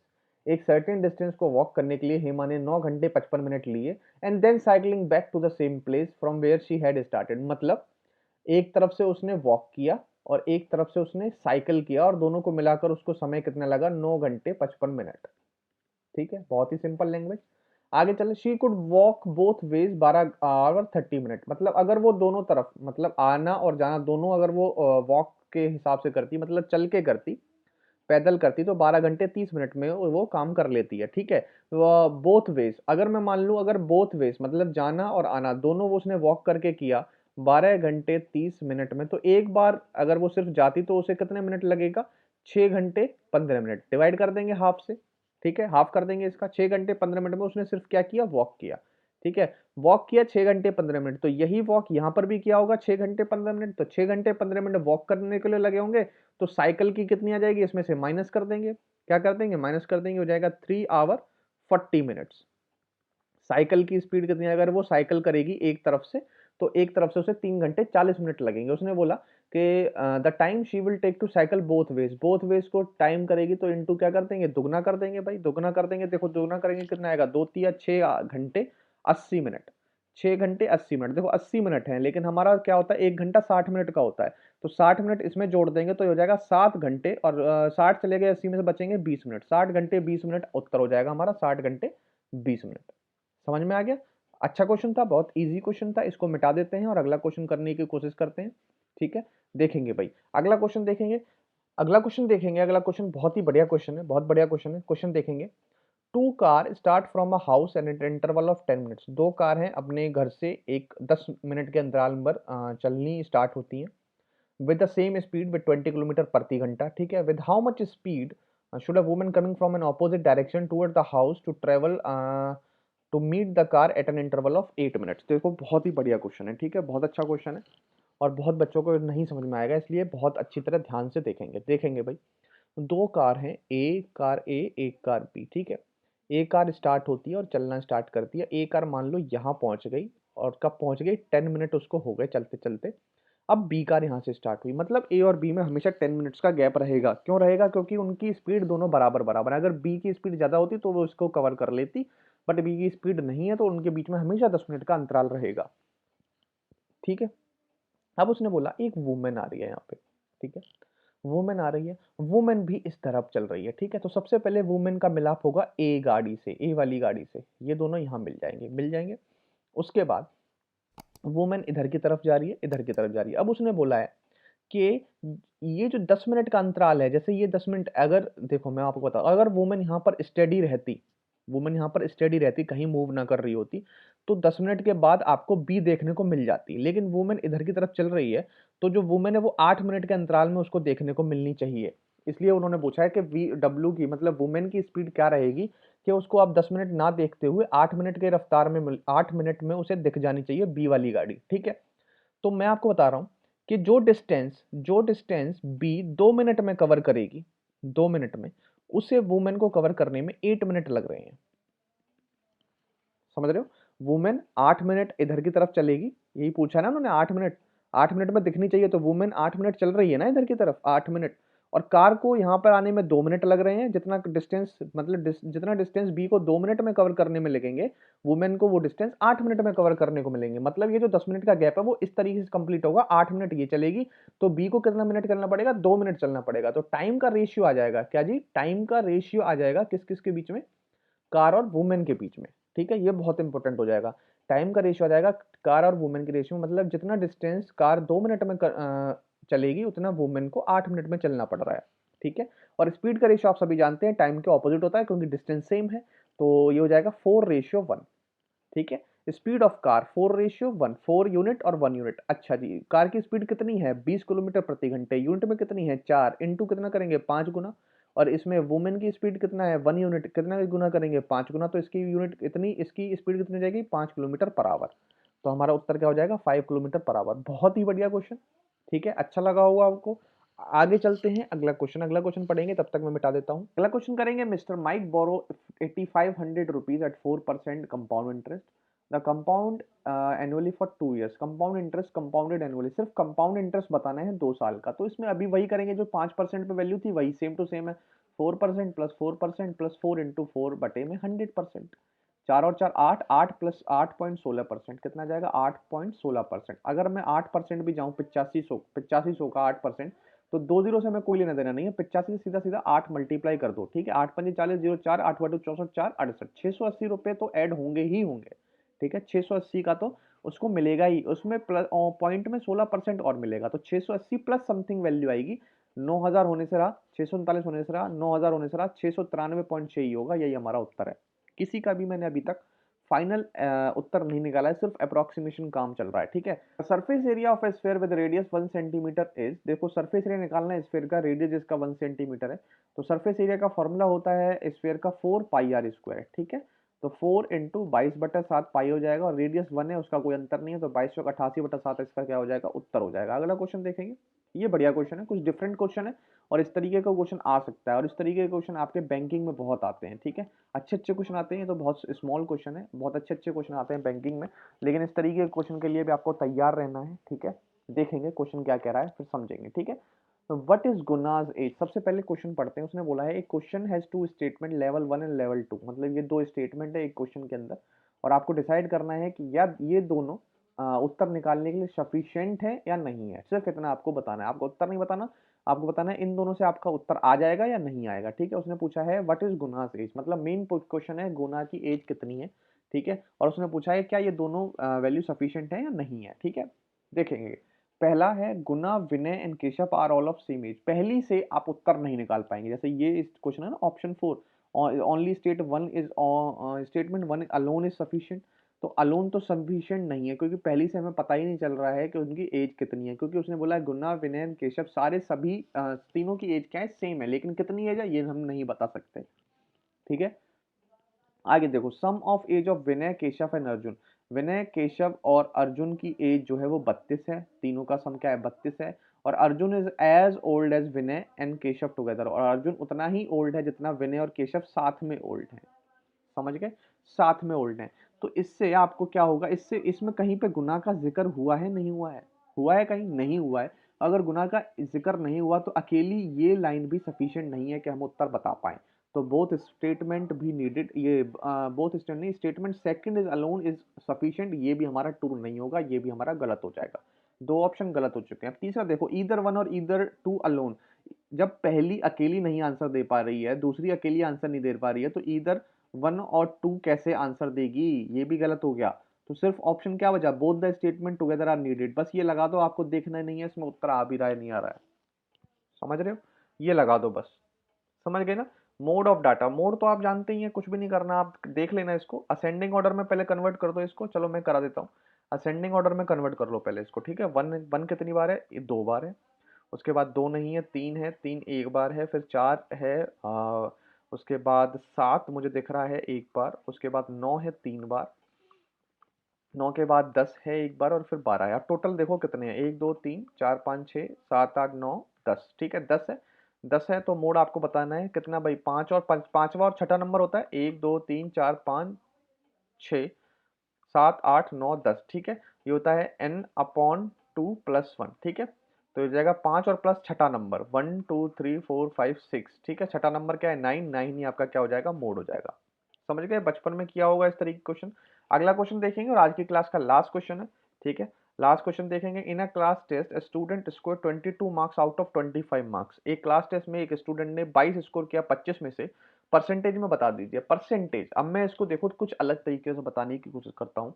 एक सर्टेन डिस्टेंस को वॉक करने के लिए हेमा ने 9 घंटे 55 मिनट लिए, and then cycling back to the same place from where she had started. मतलब एक तरफ से उसने वॉक किया और एक तरफ से उसने साइकिल किया, और दोनों को मिलाकर उसको समय कितना लगा 9 घंटे 55 मिनट, ठीक है, बहुत ही सिंपल लैंग्वेज। आगे चले, she could walk both ways 12 hour 30 minute, मतलब अगर वो दोनों तरफ, मतलब आना और जाना दोनों अगर वो वॉक के हिसाब से करती, मतलब चल के करती, पैदल करती, तो 12 घंटे 30 मिनट में वो काम कर लेती है, ठीक है। बोथ वेज, अगर मैं मान लूं अगर बोथ वेज मतलब जाना और आना दोनों वो उसने वॉक करके किया 12 घंटे 30 मिनट में, तो एक बार अगर वो सिर्फ जाती तो उसे कितने मिनट लगेगा 6 घंटे 15 मिनट, डिवाइड कर देंगे हाफ से, ठीक है, हाफ कर देंगे इसका, 6 घंटे 15 मिनट में उसने सिर्फ क्या किया वॉक किया, ठीक है। वॉक किया 6 घंटे 15 मिनट, तो यही वॉक यहाँ पर भी किया होगा 6 घंटे 15 मिनट, तो 6 घंटे 15 मिनट वॉक करने के लिए लगे होंगे, तो साइकिल की कितनी आ जाएगी, इसमें से माइनस कर देंगे, क्या कर देंगे माइनस कर देंगे, हो जाएगा 3 hour 40 मिनट्स। साइकिल की स्पीड कितनी है, अगर वो साइकिल करेगी एक तरफ से, तो एक तरफ से उसे 3 घंटे 40 मिनट लगेंगे। उसने बोला कि the time she will take to cycle both ways को टाइम करेगी, तो इनटू क्या कर देंगे दुगना कर देंगे भाई, दुगना कर देंगे, देखो दुगना करेंगे कितना आएगा, 2 3 6 घंटे 80 मिनट, 6 घंटे 80 मिनट, देखो 80 मिनट है, लेकिन हमारा क्या होता है 1 घंटा 60 मिनट का होता है, तो 60 मिनट इसमें जोड़ देंगे तो हो जाएगा 7 घंटे, और 60 चले गए 80 में से बचेंगे 20 मिनट, 60 घंटे 20 मिनट उत्तर हो जाएगा हमारा 60 घंटे 20 मिनट। समझ में आ गया, अच्छा क्वेश्चन था, बहुत इजी क्वेश्चन था, इसको मिटा देते हैं और अगला क्वेश्चन करने की कोशिश करते हैं, ठीक है। देखेंगे भाई अगला क्वेश्चन देखेंगे, अगला क्वेश्चन बहुत ही बढ़िया क्वेश्चन है, बहुत बढ़िया क्वेश्चन है, क्वेश्चन देखेंगे। Two car start from a house and at interval of 10 minutes, दो कार हैं अपने घर से एक 10 मिनट के अंतराल पर चलनी स्टार्ट होती हैं, with the same speed with 20 kilometre प्रति घंटा, ठीक है। With how much speed should a woman coming from an opposite direction toward the house to travel to meet the car at an interval of 8 minutes. देखो बहुत ही बढ़िया question है, ठीक है, बहुत अच्छा क्वेश्चन है, और बहुत बच्चों को नहीं समझ में आएगा, इसलिए बहुत अच्छी तरह ध्यान से देखेंगे। देखेंगे भाई, दो कार हैं, कार ए एक कार बी, ठीक है। ए कार स्टार्ट होती है और चलना स्टार्ट करती है, ए कार मान लो यहाँ पहुंच गई, और कब पहुंच गई 10 मिनट उसको हो गए चलते चलते। अब बी कार यहाँ से स्टार्ट हुई, मतलब ए और बी में हमेशा 10 मिनट्स का गैप रहेगा, क्यों रहेगा, क्योंकि उनकी स्पीड दोनों बराबर बराबर है, अगर बी की स्पीड ज़्यादा होती तो वो इसको कवर कर लेती, बट बी की स्पीड नहीं है तो उनके बीच में हमेशा 10 मिनट का अंतराल रहेगा, ठीक है। अब उसने बोला एक वुमेन आ रही है यहाँ पे, ठीक है, वुमेन आ रही है, वुमेन भी इस तरफ चल रही है, ठीक है। तो सबसे पहले वुमेन का मिलाप होगा ए गाड़ी से, ए वाली गाड़ी से, ये दोनों यहाँ मिल जाएंगे, मिल जाएंगे। उसके बाद वुमेन इधर की तरफ जा रही है, इधर की तरफ जा रही है। अब उसने बोला है कि ये जो 10 मिनट का अंतराल है, जैसे ये 10 मिनट, अगर देखो मैं आपको बताऊं, अगर वुमेन यहाँ पर स्टेडी रहती, वुमेन यहाँ पर स्टेडी रहती, कहीं मूव ना कर रही होती, तो 10 मिनट के बाद आपको बी देखने को मिल जाती, लेकिन वुमेन इधर की तरफ चल रही है, तो जो वुमेन है वो 8 मिनट के अंतराल में उसको देखने को मिलनी चाहिए। इसलिए उन्होंने पूछा है कि वी डब्ल्यू की मतलब वुमेन की स्पीड क्या रहेगी, कि उसको आप 10 मिनट ना देखते हुए 8 मिनट के रफ्तार में 8 मिनट में उसे दिख जानी चाहिए बी वाली गाड़ी, ठीक है। तो मैं आपको बता रहा हूं कि जो डिस्टेंस बी 2 मिनट में कवर करेगी, 2 मिनट में, उसे वुमेन को कवर करने में 8 मिनट लग रहे हैं। समझ रहे हो? वुमेन 8 मिनट इधर की तरफ चलेगी, यही पूछा ना उन्होंने, 8 मिनट, 8 मिनट में दिखनी चाहिए, तो वुमेन 8 मिनट चल रही है ना इधर की तरफ, 8 मिनट। और कार को यहाँ पर आने में 2 मिनट लग रहे हैं, जितना डिस्टेंस मतलब जितना डिस्टेंस बी को 2 मिनट में कवर करने में लगेंगे, वुमेन को वो डिस्टेंस 8 मिनट में कवर करने को मिलेंगे। मतलब ये जो 10 मिनट का गैप है वो इस तरीके से कंप्लीट होगा, 8 मिनट ये चलेगी, तो बी को कितना मिनट चलना पड़ेगा, 2 मिनट चलना पड़ेगा। तो टाइम का रेशियो आ जाएगा, क्या जी, टाइम का रेशियो आ जाएगा किस किस के बीच में, कार और वुमेन के बीच में। ठीक है, ये बहुत इंपॉर्टेंट हो जाएगा। टाइम का रेशियो आ जाएगा कार और वुमेन के रेशियो, मतलब जितना डिस्टेंस कार 2 मिनट में चलेगी, उतना वुमेन को 8 मिनट में चलना पड़ रहा है। ठीक है, और स्पीड का रेशियो आप सभी जानते हैं टाइम के ऑपोजिट होता है, क्योंकि डिस्टेंस सेम है, तो ये हो जाएगा 4:1। ठीक है, स्पीड ऑफ कार 4:1, 4 यूनिट और 1 यूनिट। अच्छा जी, कार की स्पीड कितनी है, 20 किलोमीटर प्रति घंटे, यूनिट में कितनी है, 4, इंटू कितना करेंगे, 5 गुना। और इसमें वुमेन की स्पीड कितना है, 1 यूनिट, कितना गुना करेंगे, 5 गुना, तो इसकी यूनिट इतनी, इसकी स्पीड कितनी हो जाएगी, 5 किलोमीटर पर आवर। तो हमारा उत्तर क्या हो जाएगा, 5 किलोमीटर पर आवर। बहुत ही बढ़िया क्वेश्चन। ठीक है, अच्छा लगा होगा आपको। आगे चलते हैं, अगला क्वेश्चन, अगला क्वेश्चन पढ़ेंगे, तब तक मैं मिटा देता हूँ। अगला क्वेश्चन करेंगे, mister Mike borrow 8500 rupees at 4% compound interest, the compound annually for 2 years, compound interest compounded annually. सिर्फ कंपाउंड इंटरेस्ट बताना है 2 साल का, तो इसमें अभी वही करेंगे जो 5% पे वैल्यू थी, वही सेम टू सेम है, 4% प्लस 4% प्लस 4 × 4/100%। 4 और 4 8, 8 प्लस 8.16%, कितना जाएगा, 8.16%। अगर मैं 8% भी जाऊँ, 8500 का 8%, तो 2 जीरो से हमें कोई लेना देना नहीं है, 85 से सीधा सीधा 8 मल्टीप्लाई कर दो। ठीक है, 8×5 = 40, 0 4, 8×2 = 64, 4 68, 680 रुपये तो ऐड होंगे ही होंगे। ठीक है, 680 का तो उसको मिलेगा ही, उसमें प्लस पॉइंट में 16% और मिलेगा, तो 680 प्लस समथिंग वैल्यू आएगी। 9000 होने से रहा, 639 होने से रहा, 9000 होने से रहा, 693.6 ही होगा, यही हमारा उत्तर है। किसी का भी मैंने अभी तक फाइनल उत्तर नहीं निकाला है, सिर्फ अप्रोक्सीमेशन काम चल रहा है। ठीक है, surface area of A sphere with radius 1 centimetre is, देखो सरफेस एरिया निकालना है स्फीयर का, रेडियस इसका 1 सेंटीमीटर है, तो सरफेस एरिया का फॉर्मूला होता है स्फीयर का 4πr²। ठीक है, तो 4 × 22/7 पाई हो जाएगा, और रेडियस 1 है, उसका कोई अंतर नहीं है, तो 2288/7 इसका क्या हो जाएगा, उत्तर हो जाएगा। अगला क्वेश्चन देखेंगे, ये बढ़िया क्वेश्चन है, कुछ डिफरेंट क्वेश्चन है, और इस तरीके का क्वेश्चन आ सकता है, और इस तरीके के क्वेश्चन आपके बैंकिंग में बहुत आते हैं। ठीक है, अच्छे अच्छे क्वेश्चन आते हैं, ये तो बहुत स्मॉल क्वेश्चन है, बहुत अच्छे अच्छे क्वेश्चन आते हैं बैंकिंग में, लेकिन इस तरीके के क्वेश्चन के लिए भी आपको तैयार रहना है। ठीक है, देखेंगे क्वेश्चन क्या कह रहा है, फिर समझेंगे। ठीक है, तो व्हाट इज गुनाज एज, सबसे पहले क्वेश्चन पढ़ते हैं। उसने बोला है एक question has two statement, level 1 and level 2, मतलब ये 2 स्टेटमेंट है एक क्वेश्चन के अंदर, और आपको डिसाइड करना है कि या ये दोनों उत्तर निकालने के लिए सफिशिएंट है या नहीं है। सिर्फ इतना आपको बताना है, आपको उत्तर नहीं बताना, आपको बताना है इन दोनों से आपका उत्तर आ जाएगा या नहीं आएगा। ठीक है, उसने पूछा है व्हाट इज गुनाज एज, मतलब मेन क्वेश्चन है गुना की एज कितनी है। ठीक है, और उसने पूछा है क्या ये दोनों वैल्यू सफिशिएंट है या नहीं है। ठीक है, देखेंगे, पहला है गुना, Vinay and Keshav are all of same age, पहली से आप उत्तर नहीं निकाल पाएंगे। जैसे ये क्वेश्चन है ना, option 4, only statement 1 alone is sufficient, तो अलोन तो सफिशिएंट नहीं है, क्योंकि पहली से हमें पता ही नहीं चल रहा है कि उनकी एज कितनी है, क्योंकि उसने बोला है गुना, विनय एंड केशव सारे सभी तीनों की एज क्या है, सेम है, लेकिन कितनी एज है ये हम नहीं बता सकते। ठीक है, आगे देखो, sum of age of Vinay, Keshav and Arjun, Vinay, Keshav और अर्जुन की एज जो है वो 32 है, तीनों का सम क्या है, 32 है, और Arjun is as old as Vinay and Keshav together, और अर्जुन उतना ही ओल्ड है जितना विनय और केशव साथ में ओल्ड है। समझ गए, साथ में ओल्ड है, तो इससे आपको क्या होगा, इससे इसमें कहीं पे गुना का जिक्र हुआ है, नहीं हुआ है, हुआ है कहीं, नहीं हुआ है। अगर गुना का जिक्र नहीं हुआ तो अकेली ये लाइन भी सफिशिएंट नहीं है कि हम उत्तर बता पाए, तो बोथ स्टेटमेंट भी नीडेड, ये बोथ स्टेटमेंट नहीं, statement second is alone is sufficient, ये भी हमारा ट्रू नहीं होगा, ये भी हमारा गलत हो जाएगा। दो ऑप्शन गलत हो चुके हैं। अब तीसरा देखो, ईदर वन और ईदर टू अलोन, जब पहली अकेली नहीं आंसर दे पा रही है, दूसरी अकेली आंसर नहीं दे पा रही है, तो ईदर 1 और 2 कैसे आंसर देगी, ये भी गलत हो गया। तो सिर्फ ऑप्शन क्या बचा, both the statement together are needed, बस ये लगा दो, आपको देखना नहीं है इसमें उत्तर आ भी रहा है नहीं आ रहा है। समझ रहे हो, ये लगा दो बस। समझ गए ना। मोड ऑफ डाटा, मोड तो आप जानते ही हैं, कुछ भी नहीं करना, आप देख लेना इसको, असेंडिंग ऑर्डर में पहले कन्वर्ट कर दो इसको, चलो मैं करा देता हूँ, असेंडिंग ऑर्डर में कन्वर्ट कर लो पहले इसको। ठीक है, वन वन कितनी बार है, ये 2 बार है, उसके बाद 2 नहीं है, 3 है, 3 एक बार है, फिर 4 है, उसके बाद 7 मुझे दिख रहा है एक बार, उसके बाद 9 है 3 बार, 9 के बाद 10 है एक बार, और फिर 12 है। आप टोटल देखो कितने हैं, 1 2 3 4 5 6 7 8 9 10, ठीक है 10 है। 10 है तो मोड आपको बताना है कितना भाई, 5 और पांचवा और छठा नंबर होता है 1 2 3 4 5 6 7 8 9 10, ठीक है। ये होता है n/2+1, ठीक है। तो ये जाएगा 5 और प्लस छठा नंबर 1 2 3 4 5 6, ठीक है। छठा नंबर क्या है 9, 9 ही आपका क्या हो जाएगा, मोड हो जाएगा। समझ गए, बचपन में किया होगा इस तरीके का क्वेश्चन। अगला क्वेश्चन देखेंगे और आज की क्लास का लास्ट क्वेश्चन है, ठीक है। लास्ट क्वेश्चन देखेंगे, in a class test student score 22 marks out of 25 marks. एक क्लास टेस्ट में एक स्टूडेंट ने 22 स्कोर किया 25 में से, परसेंटेज में बता दीजिए। परसेंटेज, अब मैं इसको देखो कुछ अलग तरीके से बताने की कोशिश करता हूँ।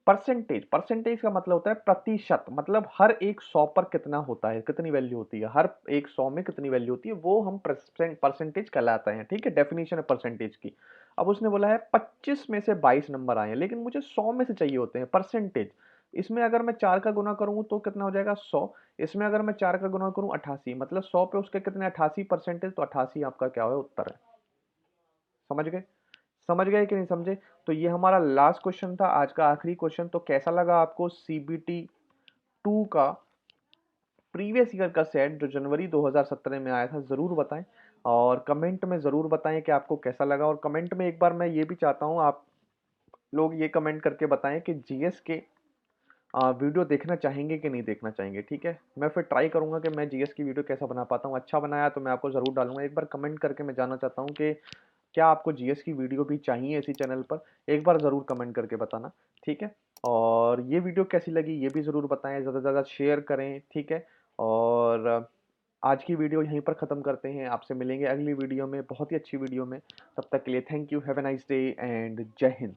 परसेंटेज, परसेंटेज का मतलब होता है प्रतिशत, मतलब हर एक 100 पर कितना होता है, कितनी वैल्यू होती है, हर एक 100 में कितनी वैल्यू होती है, वो हम परसेंटेज कहलाता है, ठीक है। डेफिनेशन है परसेंटेज की। अब उसने बोला है 25 में से 22 नंबर आए हैं, लेकिन मुझे 100 में से चाहिए होते हैं परसेंटेज। इसमें अगर मैं 4 का गुना करूं तो कितना हो जाएगा 100। इसमें अगर मैं 4 का गुना करूं 88, मतलब 100 पे उसके कितने 88 परसेंटेज, तो 88 आपका क्या है उत्तर है। समझ गए, समझ गए कि नहीं समझे। तो ये हमारा लास्ट क्वेश्चन था, आज का आखिरी क्वेश्चन। तो कैसा लगा आपको सीबीटी 2 का प्रीवियस ईयर का सेट जो जनवरी 2017 में आया था, ज़रूर बताएं। और कमेंट में ज़रूर बताएं कि आपको कैसा लगा। और कमेंट में एक बार मैं ये भी चाहता हूँ आप लोग ये कमेंट करके बताएं कि जीएस के वीडियो देखना चाहेंगे कि नहीं देखना चाहेंगे, ठीक है। मैं फिर ट्राई करूंगा कि मैं जीएस की वीडियो कैसा बना पाता हूँ। अच्छा बनाया तो मैं आपको ज़रूर डालूंगा। एक बार कमेंट करके मैं जानना चाहता हूँ कि क्या आपको जीएस की वीडियो भी चाहिए इसी चैनल पर, एक बार ज़रूर कमेंट करके बताना, ठीक है। और ये वीडियो कैसी लगी ये भी ज़रूर बताएं, ज़्यादा से ज़्यादा शेयर करें, ठीक है। और आज की वीडियो यहीं पर ख़त्म करते हैं, आपसे मिलेंगे अगली वीडियो में, बहुत ही अच्छी वीडियो में। तब तक के लिए thank you, have a nice day and जय हिंद।